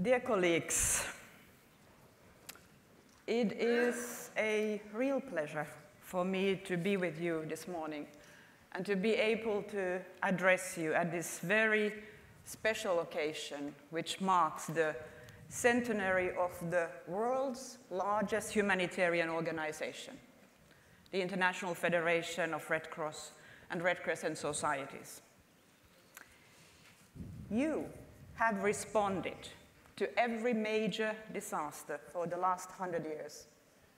Dear colleagues, it is a real pleasure for me to be with you this morning and to be able to address you at this very special occasion, which marks the centenary of the world's largest humanitarian organization, the International Federation of Red Cross and Red Crescent Societies. You have responded to every major disaster for the last 100 years,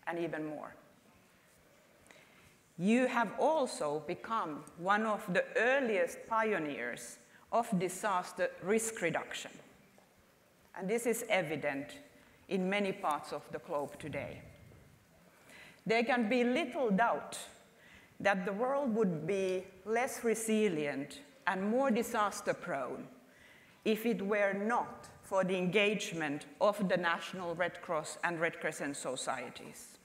and even more. You have also become one of the earliest pioneers of disaster risk reduction. And this is evident in many parts of the globe today. There can be little doubt that the world would be less resilient and more disaster-prone if it were not for the engagement of the National Red Cross and Red Crescent societies.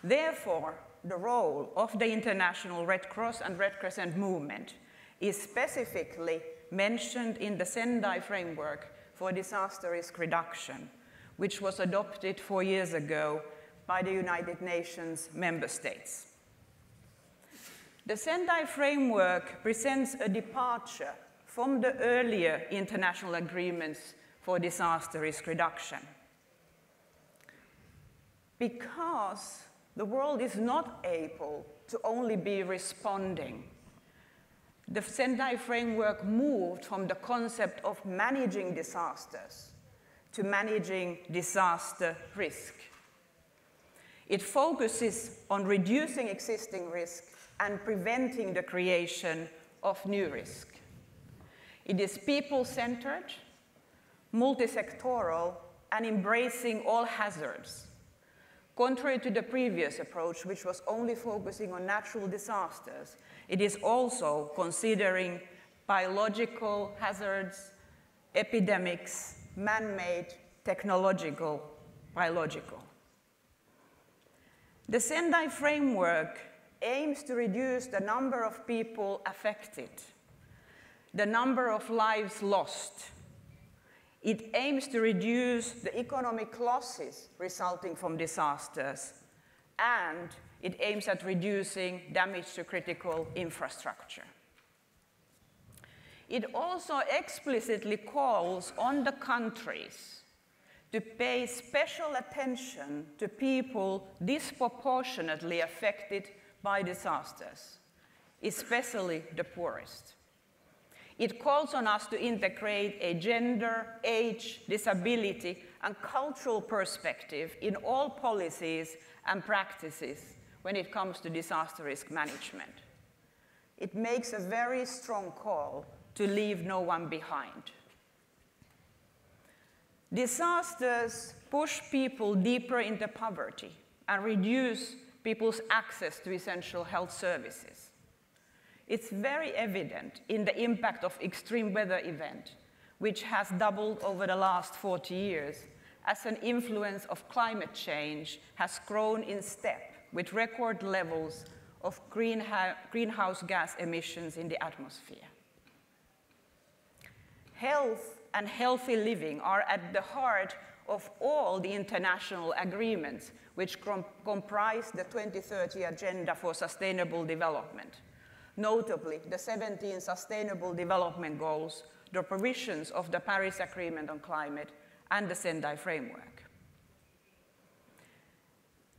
Therefore, the role of the International Red Cross and Red Crescent movement is specifically mentioned in the Sendai Framework for Disaster Risk Reduction, which was adopted 4 years ago by the United Nations member states. The Sendai Framework presents a departure from the earlier international agreements for disaster risk reduction. Because the world is not able to only be responding, the Sendai Framework moved from the concept of managing disasters to managing disaster risk. It focuses on reducing existing risk and preventing the creation of new risk. It is people-centered, multi-sectoral, and embracing all hazards, contrary to the previous approach, which was only focusing on natural disasters. It is also considering biological hazards, epidemics, man-made, technological, biological. The Sendai Framework aims to reduce the number of people affected, the number of lives lost. It aims to reduce the economic losses resulting from disasters, and it aims at reducing damage to critical infrastructure. It also explicitly calls on the countries to pay special attention to people disproportionately affected by disasters, especially the poorest. It calls on us to integrate a gender, age, disability, and cultural perspective in all policies and practices when it comes to disaster risk management. It makes a very strong call to leave no one behind. Disasters push people deeper into poverty and reduce people's access to essential health services. It's very evident in the impact of extreme weather event, which has doubled over the last 40 years, as an influence of climate change has grown in step with record levels of greenhouse gas emissions in the atmosphere. Health and healthy living are at the heart of all the international agreements which comprise the 2030 Agenda for Sustainable Development, notably the 17 Sustainable Development Goals, the provisions of the Paris Agreement on Climate, and the Sendai Framework.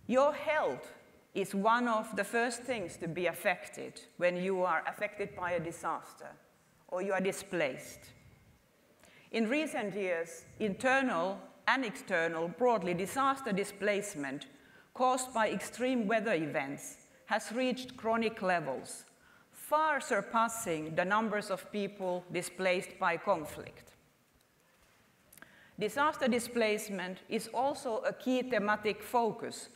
Your health is one of the first things to be affected when you are affected by a disaster or you are displaced. In recent years, internal and external, broadly, disaster displacement caused by extreme weather events has reached chronic levels, far surpassing the numbers of people displaced by conflict. Disaster displacement is also a key thematic focus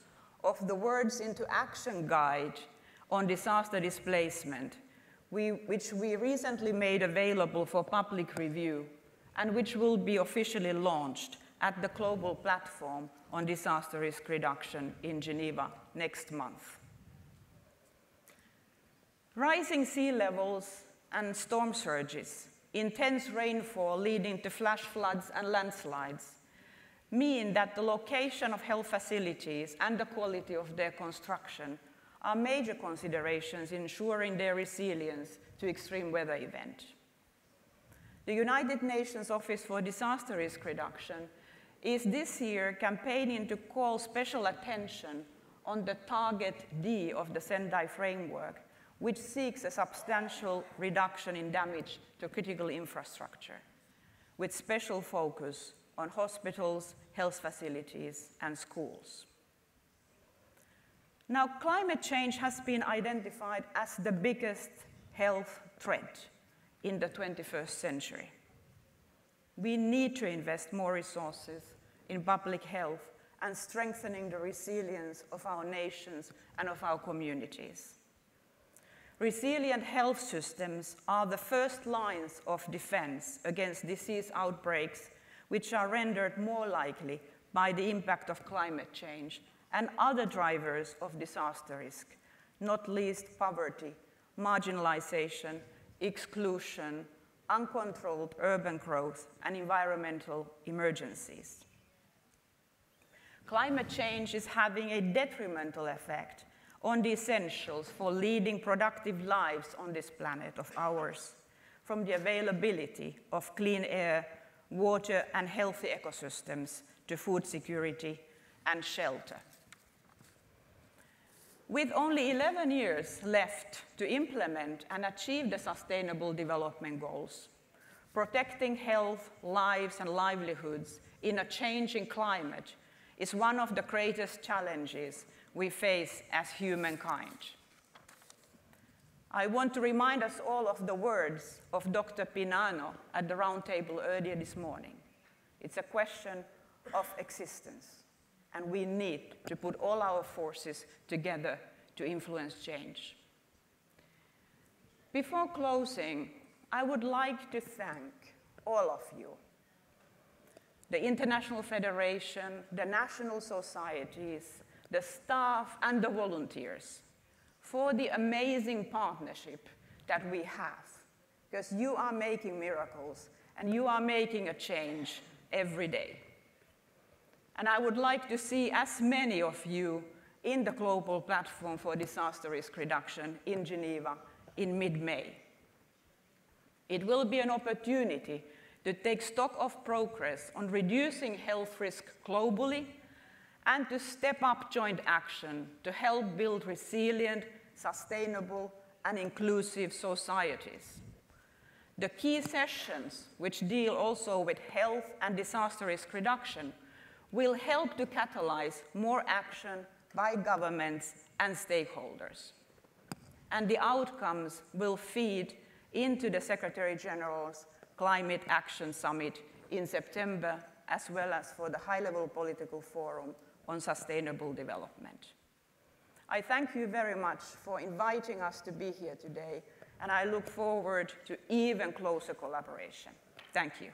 of the Words into Action Guide on disaster displacement, which we recently made available for public review and which will be officially launched at the Global Platform on Disaster Risk Reduction in Geneva next month. Rising sea levels and storm surges intense rainfall leading to flash floods and landslides, mean that the location of health facilities and the quality of their construction are major considerations ensuring their resilience to extreme weather events. The United Nations Office for Disaster Risk Reduction is this year campaigning to call special attention on the Target D of the Sendai framework, which seeks a substantial reduction in damage to critical infrastructure, with special focus on hospitals, health facilities, and schools. Now, climate change has been identified as the biggest health threat in the 21st century. We need to invest more resources in public health and strengthening the resilience of our nations and of our communities. Resilient health systems are the first lines of defense against disease outbreaks, which are rendered more likely by the impact of climate change and other drivers of disaster risk, not least poverty, marginalization, exclusion, uncontrolled urban growth, and environmental emergencies. Climate change is having a detrimental effect on the essentials for leading productive lives on this planet of ours, from the availability of clean air, water, and healthy ecosystems to food security and shelter. With only 11 years left to implement and achieve the Sustainable Development Goals, protecting health, lives, and livelihoods in a changing climate is one of the greatest challenges we face as humankind. I want to remind us all of the words of Dr. Pinano at the round table earlier this morning. It's a question of existence, and we need to put all our forces together to influence change. Before closing, I would like to thank all of you, the International Federation, the national societies, the staff, and the volunteers, for the amazing partnership that we have, because you are making miracles and you are making a change every day. And I would like to see as many of you in the Global Platform for Disaster Risk Reduction in Geneva in mid-May. It will be an opportunity to take stock of progress on reducing health risk globally and to step up joint action to help build resilient, sustainable, and inclusive societies. The key sessions, which deal also with health and disaster risk reduction, will help to catalyze more action by governments and stakeholders. And the outcomes will feed into the Secretary General's Climate Action Summit in September, as well as for the high-level political forum on sustainable development. I thank you very much for inviting us to be here today, and I look forward to even closer collaboration. Thank you.